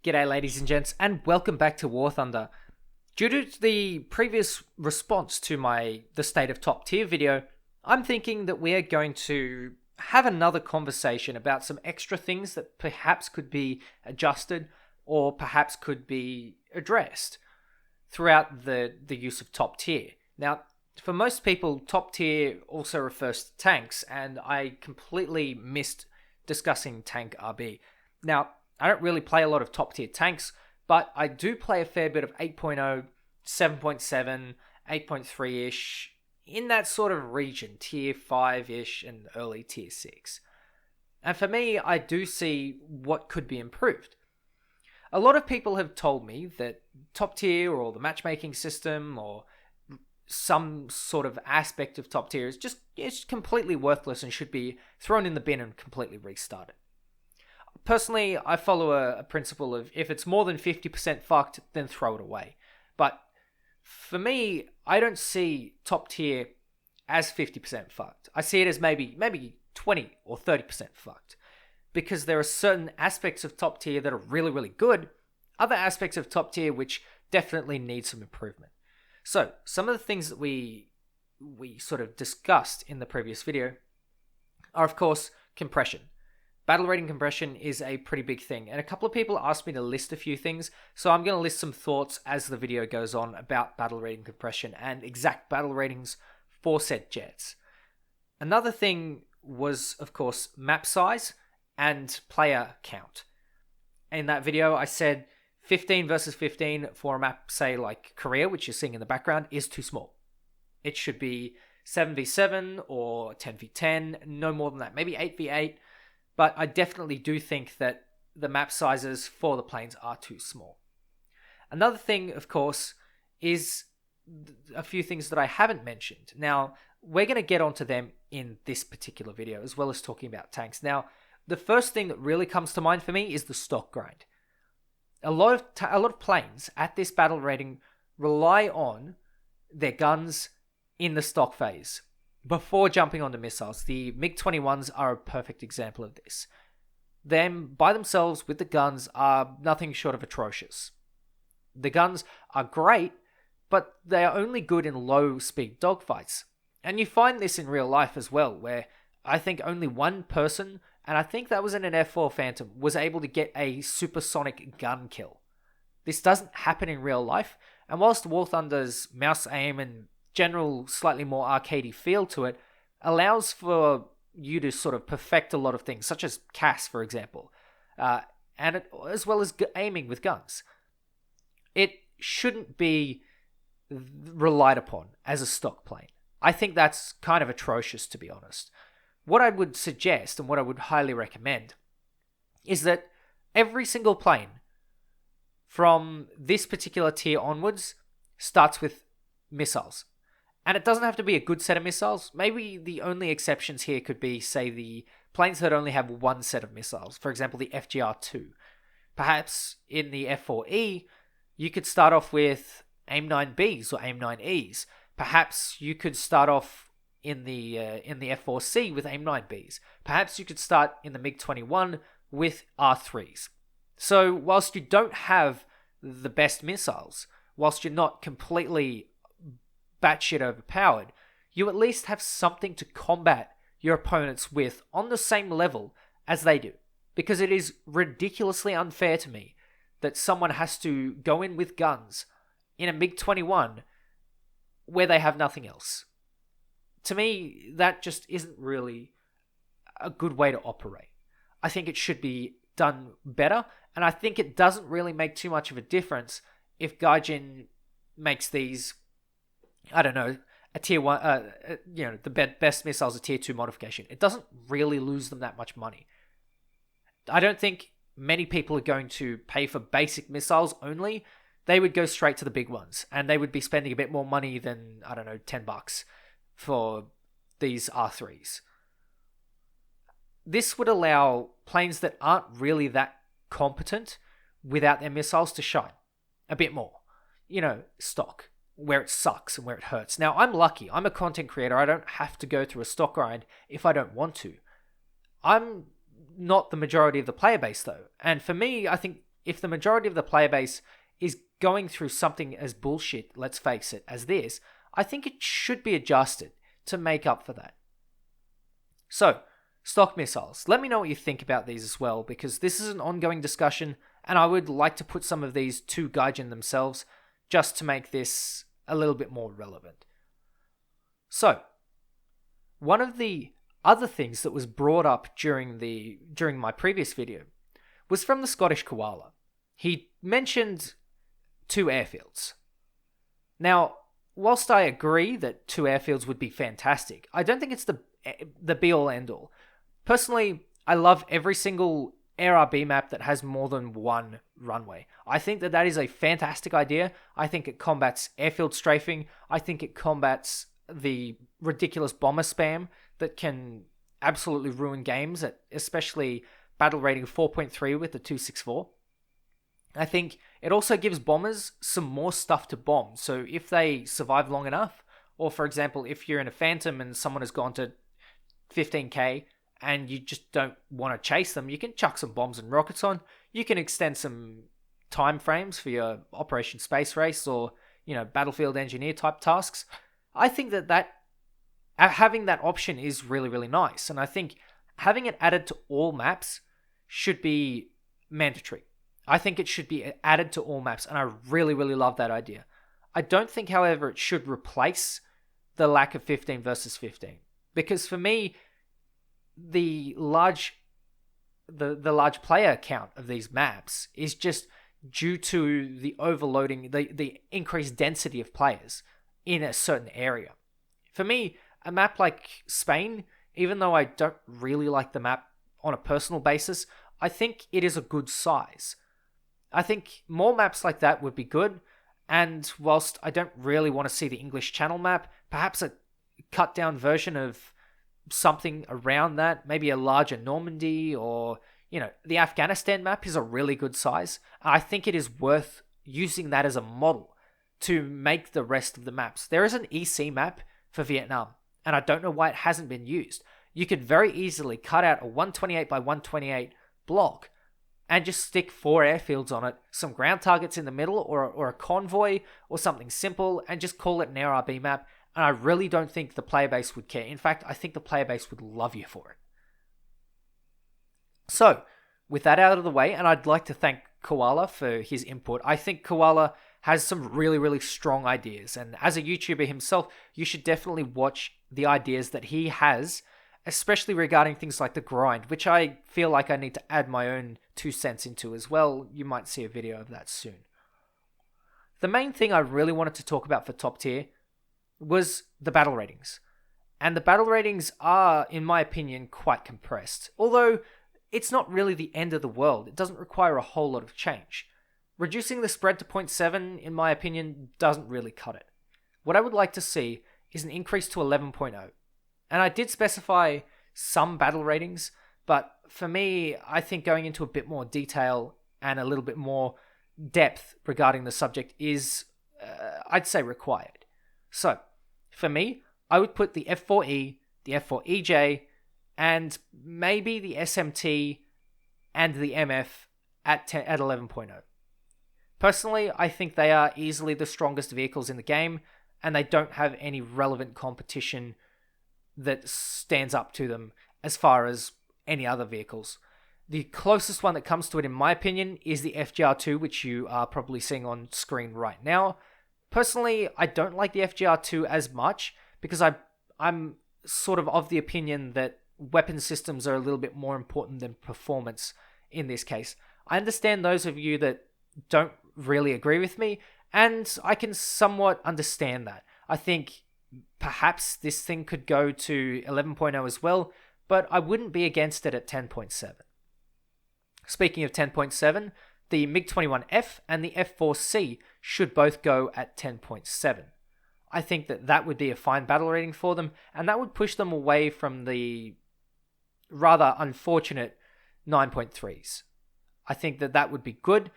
G'day ladies and gents, and welcome back to War Thunder. Due to the previous response to the State of Top Tier video, I'm thinking that we are going to have another conversation about some extra things that perhaps could be adjusted or perhaps could be addressed throughout the use of Top Tier. Now, for most people, Top Tier also refers to tanks, and I completely missed discussing Tank RB. Now, I don't really play a lot of top tier tanks, but I do play a fair bit of 8.0, 7.7, 8.3-ish, in that sort of region, tier 5-ish and early tier 6. And for me, I do see what could be improved. A lot of people have told me that top tier or the matchmaking system or some sort of aspect of top tier is it's completely worthless and should be thrown in the bin and completely restarted. Personally, I follow a principle of if it's more than 50% fucked, then throw it away. But for me, I don't see top tier as 50% fucked. I see it as maybe 20 or 30% fucked. Because there are certain aspects of top tier that are really, really good, other aspects of top tier which definitely need some improvement. So, some of the things that we sort of discussed in the previous video are, of course, compression. Battle rating compression is a pretty big thing, and a couple of people asked me to list a few things, so I'm going to list some thoughts as the video goes on about battle rating compression and exact battle ratings for said jets. Another thing was, of course, map size and player count. In that video, I said 15 versus 15 for a map, say, like Korea, which you're seeing in the background, is too small. It should be 7v7 or 10v10, no more than that, maybe 8v8. But I definitely do think that the map sizes for the planes are too small. Another thing, of course, is a few things that I haven't mentioned. Now, we're going to get onto them in this particular video, as well as talking about tanks. Now, the first thing that really comes to mind for me is the stock grind. A lot of planes at this battle rating rely on their guns in the stock phase before jumping onto missiles. The MiG-21s are a perfect example of this. Them, by themselves, with the guns, are nothing short of atrocious. The guns are great, but they are only good in low-speed dogfights. And you find this in real life as well, where I think only one person, and I think that was in an F4 Phantom, was able to get a supersonic gun kill. This doesn't happen in real life, and whilst War Thunder's mouse aim and general, slightly more arcadey feel to it allows for you to sort of perfect a lot of things, such as CAS, for example, as well as aiming with guns. It shouldn't be relied upon as a stock plane. I think that's kind of atrocious, to be honest. What I would suggest, and what I would highly recommend, is that every single plane from this particular tier onwards starts with missiles. And it doesn't have to be a good set of missiles. Maybe the only exceptions here could be, say, the planes that only have one set of missiles. For example, the FGR-2. Perhaps in the F4E, you could start off with AIM-9Bs or AIM-9Es. Perhaps you could start off in the F4C with AIM-9Bs. Perhaps you could start in the MiG-21 with R3s. So, whilst you don't have the best missiles, whilst you're not completely batshit overpowered, you at least have something to combat your opponents with on the same level as they do. Because it is ridiculously unfair to me that someone has to go in with guns in a MiG-21 where they have nothing else. To me, that just isn't really a good way to operate. I think it should be done better, and I think it doesn't really make too much of a difference if Gaijin makes these, I don't know, a tier 1, the best missiles, a tier 2 modification. It doesn't really lose them that much money. I don't think many people are going to pay for basic missiles only. They would go straight to the big ones, and they would be spending a bit more money than, I don't know, $10 for these R3s. This would allow planes that aren't really that competent without their missiles to shine a bit more. Stock, where it sucks and where it hurts. Now, I'm lucky. I'm a content creator. I don't have to go through a stock grind if I don't want to. I'm not the majority of the player base, though. And for me, I think if the majority of the player base is going through something as bullshit, let's face it, as this, I think it should be adjusted to make up for that. So, stock missiles. Let me know what you think about these as well, because this is an ongoing discussion, and I would like to put some of these to Gaijin themselves, just to make this a little bit more relevant. So, one of the other things that was brought up during my previous video was from the Scottish Koala. He mentioned 2 airfields. Now, whilst I agree that 2 airfields would be fantastic, I don't think it's the be-all end-all. Personally, I love every single AirRB map that has more than one runway. I think that is a fantastic idea. I think it combats airfield strafing. I think it combats the ridiculous bomber spam that can absolutely ruin games, at especially battle rating 4.3 with the 264. I think it also gives bombers some more stuff to bomb. So if they survive long enough, or for example, if you're in a Phantom and someone has gone to 15k and you just don't want to chase them, you can chuck some bombs and rockets on. You can extend some time frames for your Operation Space Race or, Battlefield Engineer type tasks. I think that having that option is really, really nice. And I think having it added to all maps should be mandatory. I think it should be added to all maps, and I really, really love that idea. I don't think, however, it should replace the lack of 15 versus 15. Because for me, the large player count of these maps is just due to the overloading, the increased density of players in a certain area. For me, a map like Spain, even though I don't really like the map on a personal basis, I think it is a good size. I think more maps like that would be good, and whilst I don't really want to see the English Channel map, perhaps a cut down version of something around that, maybe a larger Normandy, or the Afghanistan map is a really good size. I think it is worth using that as a model to make the rest of the maps. There is an EC map for Vietnam, and I don't know why it hasn't been used. You could very easily cut out a 128 by 128 block and just stick 4 airfields on it, some ground targets in the middle, or a convoy, or something simple, and just call it an AirRB map. And I really don't think the player base would care. In fact, I think the player base would love you for it. So, with that out of the way, and I'd like to thank Koala for his input. I think Koala has some really, really strong ideas. And as a YouTuber himself, you should definitely watch the ideas that he has, especially regarding things like the grind, which I feel like I need to add my own 2 cents into as well. You might see a video of that soon. The main thing I really wanted to talk about for top tier was the battle ratings. And the battle ratings are, in my opinion, quite compressed. Although, it's not really the end of the world. It doesn't require a whole lot of change. Reducing the spread to 0.7, in my opinion, doesn't really cut it. What I would like to see is an increase to 11.0. And I did specify some battle ratings, but for me, I think going into a bit more detail and a little bit more depth regarding the subject is, I'd say, required. So, for me, I would put the F4E, the F4EJ, and maybe the SMT and the MF at 11.0. Personally, I think they are easily the strongest vehicles in the game, and they don't have any relevant competition that stands up to them as far as any other vehicles. The closest one that comes to it, in my opinion, is the FGR2, which you are probably seeing on screen right now. Personally, I don't like the FGR2 as much because I'm sort of the opinion that weapon systems are a little bit more important than performance in this case. I understand those of you that don't really agree with me, and I can somewhat understand that. I think perhaps this thing could go to 11.0 as well, but I wouldn't be against it at 10.7. Speaking of 10.7, the MiG-21F and the F4C should both go at 10.7. I think that would be a fine battle rating for them, and that would push them away from the rather unfortunate 9.3s. I think that would be good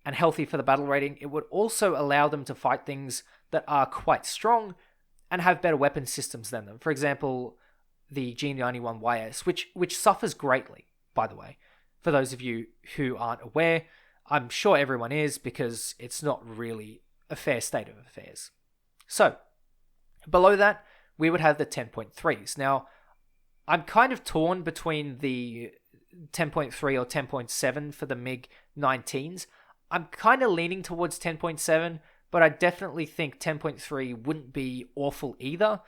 and healthy for the battle rating. It would also allow them to fight things that are quite strong and have better weapon systems than them. For example, the G91YS, which suffers greatly, by the way, for those of you who aren't aware. I'm sure everyone is, because it's not really a fair state of affairs. So, below that, we would have the 10.3s. Now, I'm kind of torn between the 10.3 or 10.7 for the MiG-19s. I'm kind of leaning towards 10.7, but I definitely think 10.3 wouldn't be awful either.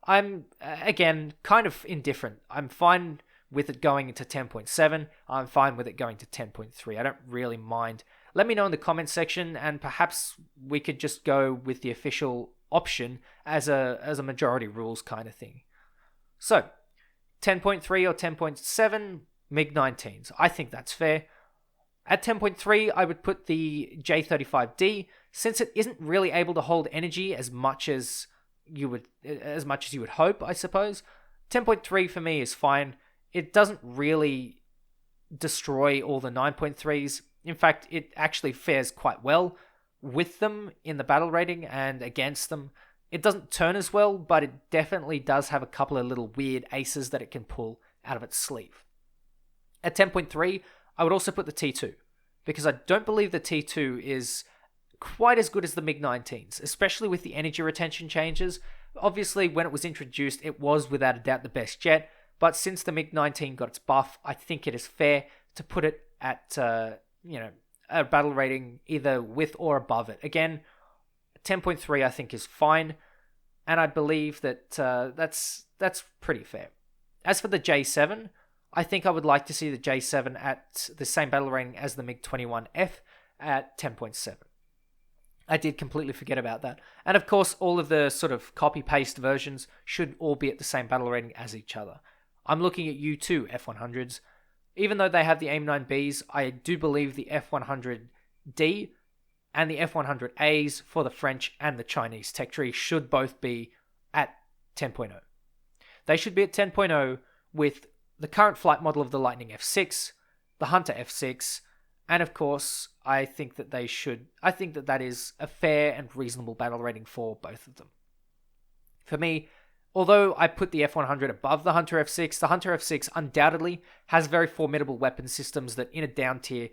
I'm, again, kind of indifferent. I'm fine with it going into 10.7. I'm fine with it going to 10.3. I don't really mind. Let me know in the comment section, and perhaps we could just go with the official option as a majority rules kind of thing. So, 10.3 or 10.7 MiG-19s. I think that's fair. At 10.3, I would put the J-35D, since it isn't really able to hold energy as much as you would hope, I suppose. 10.3 for me is fine. It doesn't really destroy all the 9.3s. In fact, it actually fares quite well with them in the battle rating and against them. It doesn't turn as well, but it definitely does have a couple of little weird aces that it can pull out of its sleeve. At 10.3, I would also put the T2, because I don't believe the T2 is quite as good as the MiG-19s, especially with the energy retention changes. Obviously, when it was introduced, it was without a doubt the best jet, but since the MiG-19 got its buff, I think it is fair to put it at, a battle rating either with or above it. Again, 10.3 I think is fine, and I believe that that's pretty fair. As for the J7, I think I would like to see the J7 at the same battle rating as the MiG-21F at 10.7. I did completely forget about that. And of course, all of the sort of copy-paste versions should all be at the same battle rating as each other. I'm looking at U2 F100s. Even though they have the AIM-9Bs, I do believe the F100D and the F100As for the French and the Chinese tech tree should both be at 10.0. They should be at 10.0 with the current flight model of the Lightning F6, the Hunter F6, and of course, I think that that is a fair and reasonable battle rating for both of them. For me, although I put the F100 above the Hunter F6, the Hunter F6 undoubtedly has very formidable weapon systems that in a down tier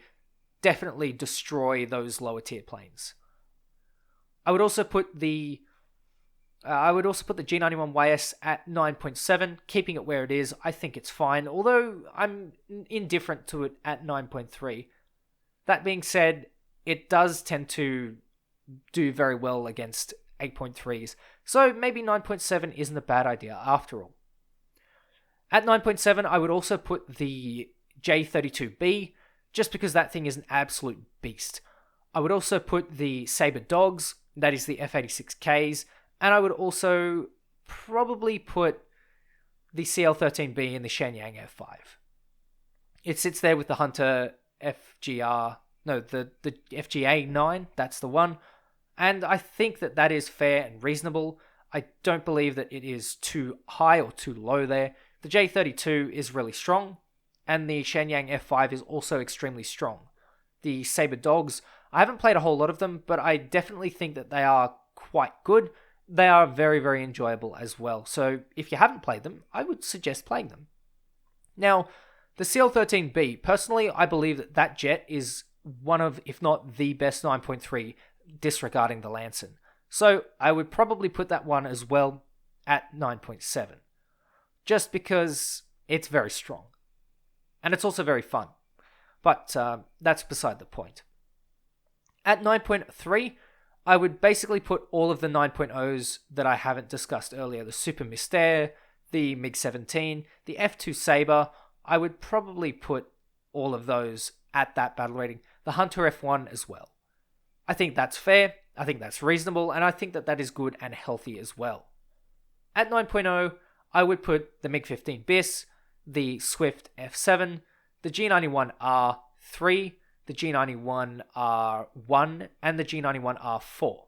definitely destroy those lower tier planes. I would also put the G91YS at 9.7, keeping it where it is. I think it's fine, although I'm indifferent to it at 9.3. That being said, it does tend to do very well against 8.3s, so maybe 9.7 isn't a bad idea after all. At 9.7, I would also put the J-32B, just because that thing is an absolute beast. I would also put the Sabre Dogs, that is the F-86Ks, and I would also probably put the CL-13B and the Shenyang F-5. It sits there with the Hunter the FGA-9, that's the one. And I think that is fair and reasonable. I don't believe that it is too high or too low there. The J-32 is really strong, and the Shenyang F-5 is also extremely strong. The Sabre Dogs, I haven't played a whole lot of them, but I definitely think that they are quite good. They are very, very enjoyable as well. So if you haven't played them, I would suggest playing them. Now, the CL-13B, personally, I believe that jet is one of, if not the best 9.3, disregarding the Lanson. So I would probably put that one as well at 9.7. Just because it's very strong. And it's also very fun. But that's beside the point. At 9.3, I would basically put all of the 9.0s that I haven't discussed earlier. The Super Mystère, the MiG-17, the F2 Sabre. I would probably put all of those at that battle rating. The Hunter F1 as well. I think that's fair, I think that's reasonable, and I think that is good and healthy as well. At 9.0, I would put the MiG-15 BIS, the Swift F7, the G91R3, the G91R1, and the G91R4.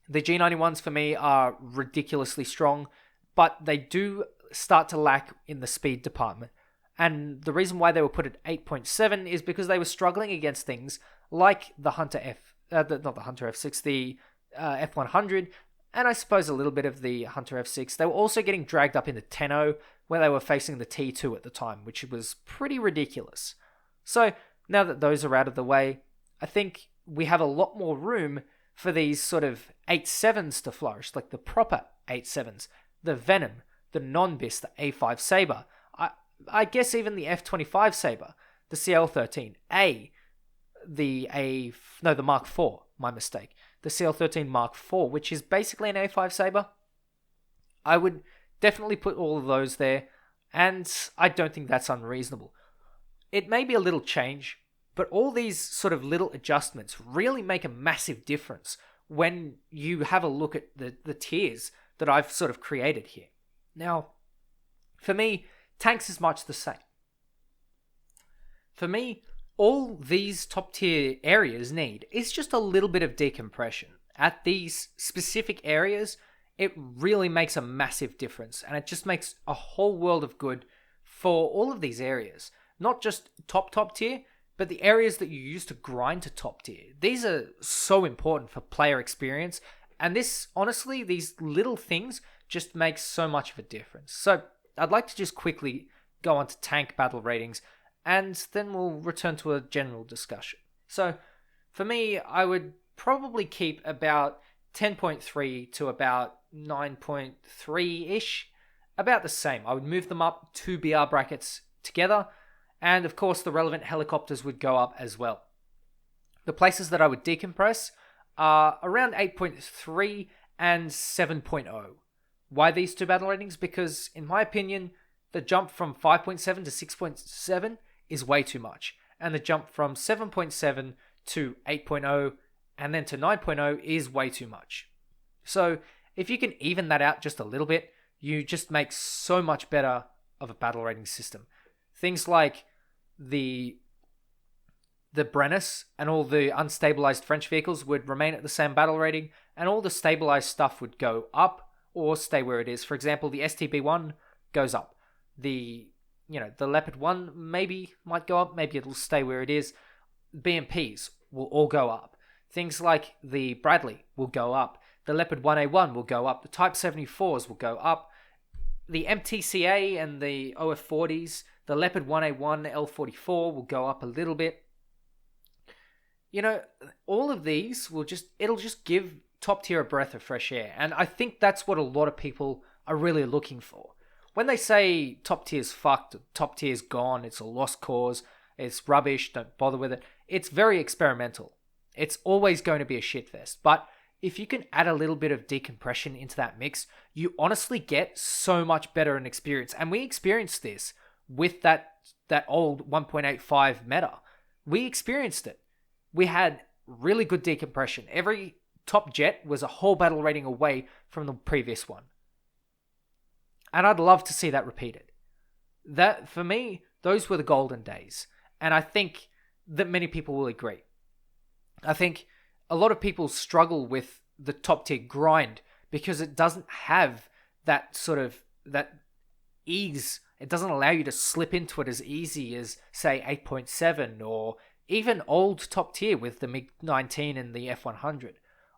The G91s for me are ridiculously strong, but they do start to lack in the speed department. And the reason why they were put at 8.7 is because they were struggling against things like the Hunter F6, the F100, and I suppose a little bit of the Hunter F6. They were also getting dragged up into 10.0 where they were facing the T2 at the time, which was pretty ridiculous. So Now that those are out of the way, I think we have a lot more room for these sort of 8.7s to flourish, like the proper 8.7s, the Venom, the non-BIS, the A5 Sabre, I guess even the F25 Sabre, the CL13A, the Mark IV, my mistake, the CL13 Mark IV, which is basically an A5 Sabre. I would definitely put all of those there, and I don't think that's unreasonable. It may be a little change, but all these sort of little adjustments really make a massive difference when you have a look at the tiers that I've sort of created here. Now, for me, tanks is much the same. For me, all these top tier areas need is just a little bit of decompression. At these specific areas, it really makes a massive difference, and it just makes a whole world of good for all of these areas. Not just top tier, but the areas that you use to grind to top tier. These are so important for player experience, and this, honestly, these little things just make so much of a difference. So, I'd like to just quickly go on to tank battle ratings, and then we'll return to a general discussion. So, for me, I would probably keep about 10.3 to about 9.3-ish, about the same. I would move them up 2 BR brackets together, and of course the relevant helicopters would go up as well. The places that I would decompress are around 8.3 and 7.0. Why these two battle ratings? Because in my opinion, the jump from 5.7 to 6.7 is way too much, and the jump from 7.7 to 8.0 and then to 9.0 is way too much. So if you can even that out just a little bit, you just make so much better of a battle rating system. Things like the Brennus and all the unstabilized French vehicles would remain at the same battle rating, and all the stabilized stuff would go up or stay where it is. For example, the STB-1 goes up. The Leopard 1 maybe might go up, maybe it'll stay where it is. BMPs will all go up. Things like the Bradley will go up. The Leopard 1A1 will go up. The Type 74s will go up. The MTCA and the OF40s, the Leopard 1A1 L44 will go up a little bit. All of these it'll just give top tier a breath of fresh air. And I think that's what a lot of people are really looking for. When they say top tier's fucked, top tier's gone, it's a lost cause, it's rubbish, don't bother with it, it's very experimental. It's always going to be a shitfest. But if you can add a little bit of decompression into that mix, you honestly get so much better an experience. And we experienced this with that old 1.85 meta. We experienced it. We had really good decompression. Every top jet was a whole battle rating away from the previous one. And I'd love to see that repeated. That, for me, those were the golden days. And I think that many people will agree. I think a lot of people struggle with the top tier grind because it doesn't have that sort of that ease. It doesn't allow you to slip into it as easy as, say, 8.7 or even old top tier with the MiG-19 and the F-100.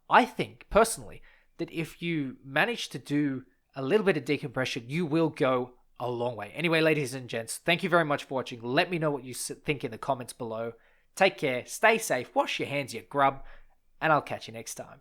I think, personally, that if you manage to do a little bit of decompression, you will go a long way. Anyway, ladies and gents, thank you very much for watching. Let me know what you think in the comments below. Take care, stay safe, wash your hands, you grub, and I'll catch you next time.